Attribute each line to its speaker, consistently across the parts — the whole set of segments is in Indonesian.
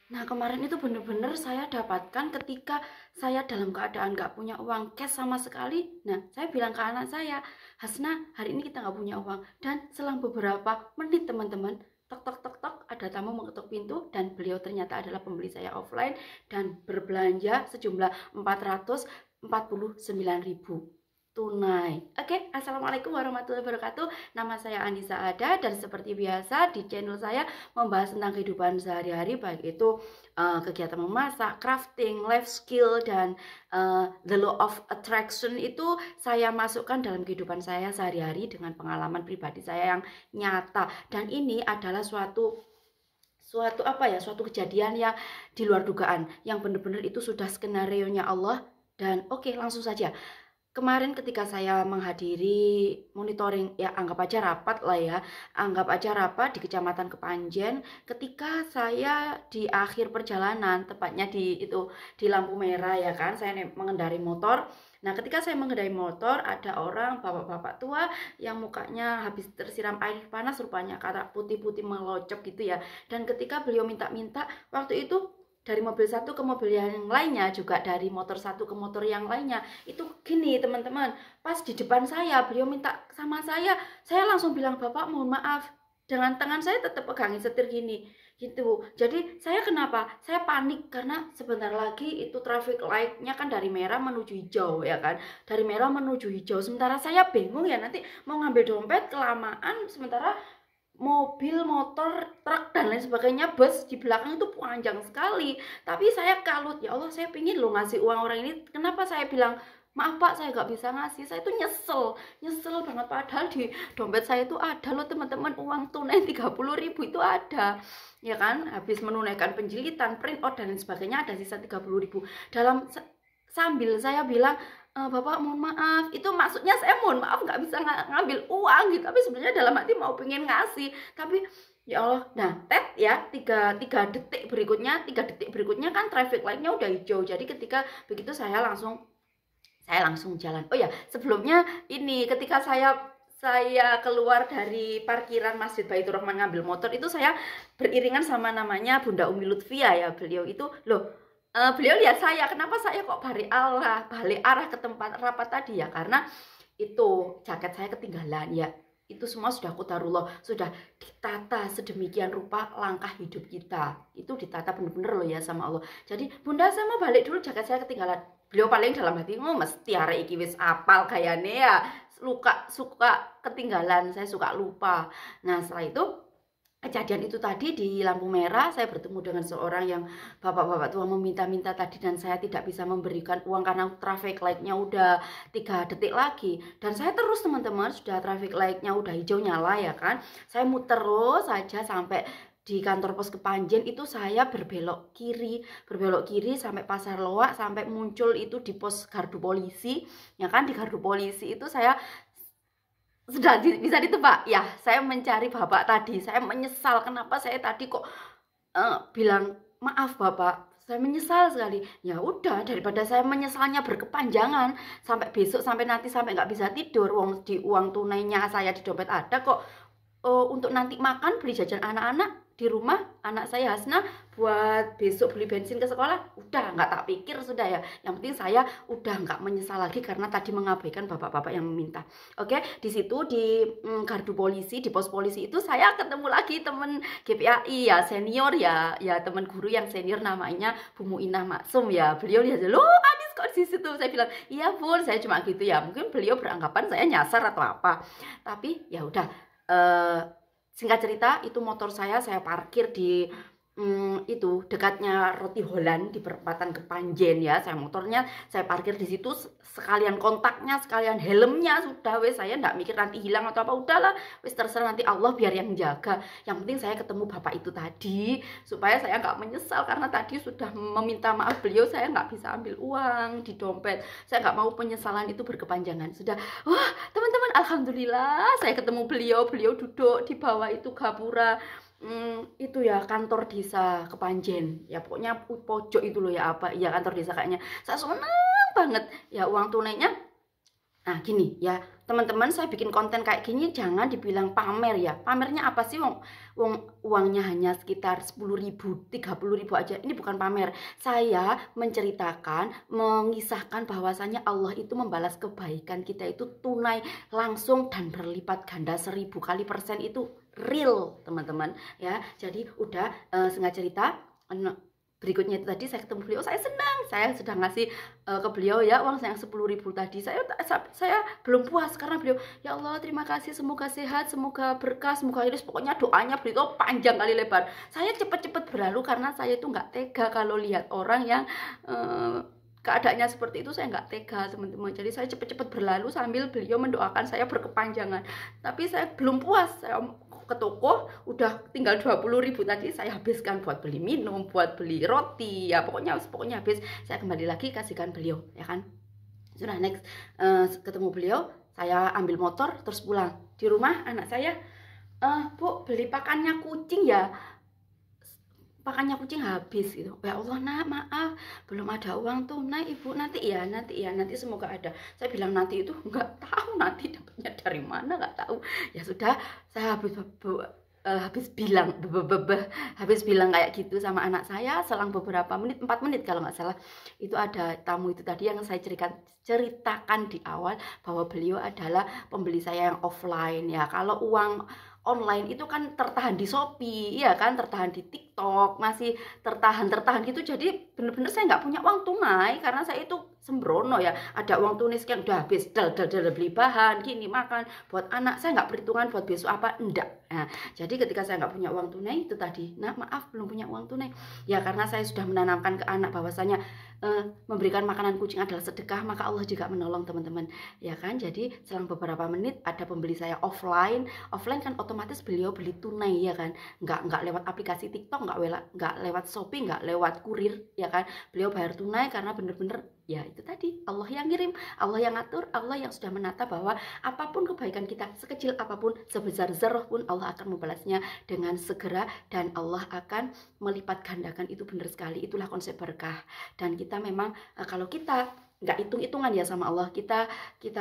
Speaker 1: Nah, kemarin itu bener-bener saya dapatkan ketika saya dalam keadaan nggak punya uang cash sama sekali. Nah, saya bilang ke anak saya, Hasna, hari ini kita nggak punya uang. Dan selang beberapa menit teman-teman, tok tok tok tok, ada tamu mengetuk pintu dan beliau ternyata adalah pembeli saya offline dan berbelanja sejumlah 449.000 tunai. Oke, assalamualaikum warahmatullahi wabarakatuh. Nama saya Anissa Ada dan seperti biasa di channel saya membahas tentang kehidupan sehari-hari, baik itu kegiatan memasak, crafting, life skill, dan the law of attraction itu saya masukkan dalam kehidupan saya sehari-hari dengan pengalaman pribadi saya yang nyata. Dan ini adalah suatu suatu kejadian yang di luar dugaan, yang benar-benar itu sudah skenario nya Allah. Dan oke, langsung saja. Kemarin ketika saya menghadiri monitoring, ya anggap aja rapat lah ya, anggap aja rapat di Kecamatan Kepanjen, ketika saya di akhir perjalanan, tepatnya di lampu merah ya kan, saya mengendarai motor. Nah, ketika saya mengendarai motor, ada orang bapak-bapak tua yang mukanya habis tersiram air panas, rupanya kata putih-putih melocok gitu ya. Dan ketika beliau minta-minta, waktu itu dari mobil satu ke mobil yang lainnya, juga dari motor satu ke motor yang lainnya, itu gini teman-teman, pas di depan saya beliau minta sama saya langsung bilang, Bapak mohon maaf, dengan tangan saya tetap pegangin setir gini gitu. Jadi saya kenapa? Saya panik karena sebentar lagi itu traffic light-nya kan dari merah menuju hijau ya kan. Dari merah menuju hijau. Sementara saya bingung ya, nanti mau ngambil dompet kelamaan, sementara mobil, motor, truk, dan lain sebagainya, bus di belakang itu panjang sekali. Tapi saya kalut, ya Allah, saya pingin loh ngasih uang orang ini. Kenapa saya bilang, maaf Pak, saya nggak bisa ngasih. Saya itu nyesel banget. Padahal di dompet saya itu ada loh teman-teman, uang tunai 30.000 itu ada. Ya kan, habis menunaikan penjilitan, print out, dan lain sebagainya, ada sisa 30.000. Sambil saya bilang, Bapak mohon maaf, itu maksudnya saya mohon maaf nggak bisa ngambil uang gitu, tapi sebenarnya dalam hati mau pengen ngasih, tapi ya Allah. Nah, ya, tiga detik berikutnya kan traffic light-nya udah hijau. Jadi ketika begitu saya langsung jalan. Oh ya, sebelumnya ini ketika saya keluar dari parkiran Masjid Baitur Rahman ngambil motor itu, saya beriringan sama namanya Bunda Umi Lutfia ya. Beliau itu loh, beliau lihat saya, kenapa saya kok balik arah ke tempat rapat tadi ya, karena itu jaket saya ketinggalan ya. Itu semua sudah qadarullah, sudah ditata sedemikian rupa langkah hidup kita. Itu ditata bener-bener loh ya sama Allah. Jadi, Bunda saya mau balik dulu, jaket saya ketinggalan. Beliau paling dalam hati, mesti hari iki wis apal kayaknya ya. Suka ketinggalan, saya suka lupa. Nah, setelah itu kejadian itu tadi di lampu merah, saya bertemu dengan seorang yang bapak-bapak tua meminta-minta tadi, dan saya tidak bisa memberikan uang karena traffic light-nya udah 3 detik lagi. Dan saya terus teman-teman, sudah traffic light-nya udah hijau nyala ya kan, saya muter terus saja sampai di kantor pos Kepanjen. Itu saya berbelok kiri sampai Pasar Loak, sampai muncul itu di pos gardu polisi ya kan. Di gardu polisi itu saya sudah bisa ditebak ya, saya mencari bapak tadi. Saya menyesal kenapa saya tadi kok bilang maaf Bapak, saya menyesal sekali. Ya udah, daripada saya menyesalnya berkepanjangan sampai besok, sampai nanti, sampai nggak bisa tidur, di uang tunainya saya di dompet ada kok. Untuk nanti makan, beli jajan anak-anak di rumah, anak saya Hasna buat besok beli bensin ke sekolah, udah nggak tak pikir sudah ya. Yang penting saya udah nggak menyesal lagi karena tadi mengabaikan bapak-bapak yang meminta. Oke, di situ di gardu polisi, di pos polisi itu saya ketemu lagi temen GPAI ya, senior ya, teman guru yang senior namanya Bu Muinah Maksum ya. Beliau lihat, loh Anis kok di situ. Saya bilang, iya Bun, saya cuma gitu ya. Mungkin beliau beranggapan saya nyasar atau apa. Tapi ya udah. Singkat cerita, itu motor saya parkir di itu dekatnya Roti Holland di perempatan Kepanjen ya. Motornya saya parkir di situ, sekalian kontaknya, sekalian helmnya, sudah wes, saya nggak mikir nanti hilang atau apa, udahlah wes terserah nanti Allah biar yang jaga. Yang penting saya ketemu bapak itu tadi supaya saya nggak menyesal karena tadi sudah meminta maaf beliau, saya nggak bisa ambil uang di dompet. Saya nggak mau penyesalan itu berkepanjangan. Sudah, wah teman-teman, alhamdulillah saya ketemu beliau duduk di bawah itu gapura. Itu ya kantor desa Kepanjen ya, pokoknya pojok itu loh ya, apa ya, kantor desa kayaknya. Saya seneng banget ya, uang tunainya Nah gini ya teman-teman, saya bikin konten kayak gini jangan dibilang pamer ya. Pamernya apa sih, uangnya hanya sekitar 10.000, 30.000 aja. Ini bukan pamer. Saya menceritakan, mengisahkan bahwasanya Allah itu membalas kebaikan kita itu tunai, langsung, dan berlipat ganda 1000 kali persen. Itu real teman-teman ya. Jadi udah sengaja cerita. Berikutnya itu tadi saya ketemu beliau, saya senang, saya sudah ngasih ke beliau ya uang yang 10.000 tadi. Saya belum puas karena beliau, ya Allah terima kasih, semoga sehat, semoga berkah, semoga iris, pokoknya doanya beliau panjang kali lebar. Saya cepet-cepet berlalu karena saya itu nggak tega kalau lihat orang yang keadaannya seperti itu. Saya nggak tega teman-teman, jadi saya cepet-cepet berlalu sambil beliau mendoakan saya berkepanjangan. Tapi saya belum puas, saya ke toko udah tinggal 20.000 tadi saya habiskan buat beli minum, buat beli roti ya, pokoknya habis. Saya kembali lagi kasihkan beliau ya kan. Sudah next ketemu beliau, saya ambil motor terus pulang. Di rumah anak saya, Bu beli pakannya kucing ya, pakannya kucing habis gitu. Ya Allah nak, maaf belum ada uang tunai ibu, nanti ya nanti semoga ada. Saya bilang nanti itu nggak tahu nanti dapatnya dari mana, nggak tahu. Ya sudah, saya habis bilang kayak gitu sama anak saya. Selang beberapa menit, 4 menit kalau nggak salah, itu ada tamu itu tadi yang saya ceritakan di awal bahwa beliau adalah pembeli saya yang offline ya. Kalau uang online itu kan tertahan di Shopee, ya kan, tertahan di TikTok, masih tertahan gitu. Jadi bener-bener saya nggak punya uang tunai karena saya itu sembrono ya. Ada uang tunai sekian udah habis, beli bahan, gini makan buat anak. Saya nggak perhitungan buat besok apa, enggak. Nah, jadi ketika saya nggak punya uang tunai itu tadi, nah maaf belum punya uang tunai ya, karena saya sudah menanamkan ke anak bahwasanya memberikan makanan kucing adalah sedekah, maka Allah juga menolong teman-teman ya kan. Jadi selang beberapa menit ada pembeli saya offline kan otomatis beliau beli tunai ya kan, nggak lewat aplikasi TikTok, nggak lewat Shopee, nggak lewat kurir ya kan. Beliau bayar tunai karena bener-bener ya itu tadi, Allah yang ngirim, Allah yang ngatur, Allah yang sudah menata bahwa apapun kebaikan kita, sekecil apapun, sebesar zarah pun, Allah akan membalasnya dengan segera dan Allah akan melipat gandakan. Itu benar sekali, itulah konsep berkah. Dan kita memang kalau kita nggak hitung-hitungan ya sama Allah, kita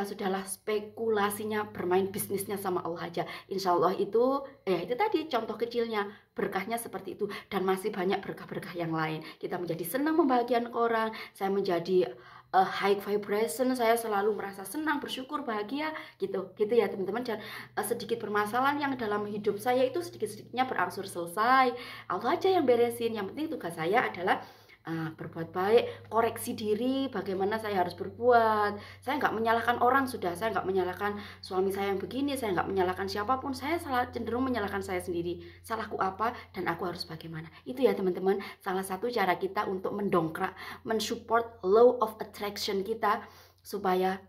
Speaker 1: sudahlah spekulasinya, bermain bisnisnya sama Allah aja, insya Allah itu itu tadi contoh kecilnya, berkahnya seperti itu. Dan masih banyak berkah-berkah yang lain. Kita menjadi senang membahagiakan orang, saya menjadi high vibration, saya selalu merasa senang, bersyukur, bahagia gitu ya teman-teman. Dan sedikit permasalahan yang dalam hidup saya itu sedikit-sedikitnya berangsur selesai, Allah aja yang beresin. Yang penting tugas saya adalah berbuat baik, koreksi diri bagaimana saya harus berbuat. Saya nggak menyalahkan orang, sudah saya nggak menyalahkan suami saya yang begini, saya nggak menyalahkan siapapun, saya cenderung menyalahkan saya sendiri, salahku apa dan aku harus bagaimana. Itu ya teman-teman, salah satu cara kita untuk mendongkrak, mensupport law of attraction kita supaya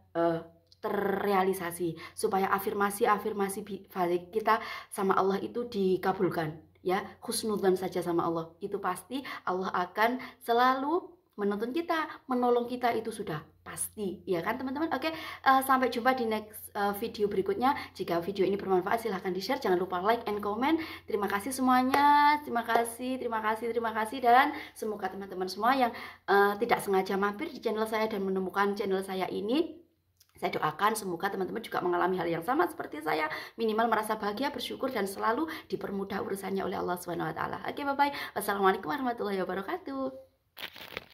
Speaker 1: terrealisasi, supaya afirmasi baik kita sama Allah itu dikabulkan ya. Husnudzan saja sama Allah, itu pasti Allah akan selalu menuntun kita, menolong kita, itu sudah pasti ya kan teman-teman. Oke, sampai jumpa di next video berikutnya. Jika video ini bermanfaat silahkan di share, jangan lupa like and comment. Terima kasih semuanya, terima kasih, dan semoga teman-teman semua yang tidak sengaja mampir di channel saya dan menemukan channel saya ini, saya doakan semoga teman-teman juga mengalami hal yang sama seperti saya, minimal merasa bahagia, bersyukur, dan selalu dipermudah urusannya oleh Allah SWT. Oke, bye-bye. Wassalamualaikum warahmatullahi wabarakatuh.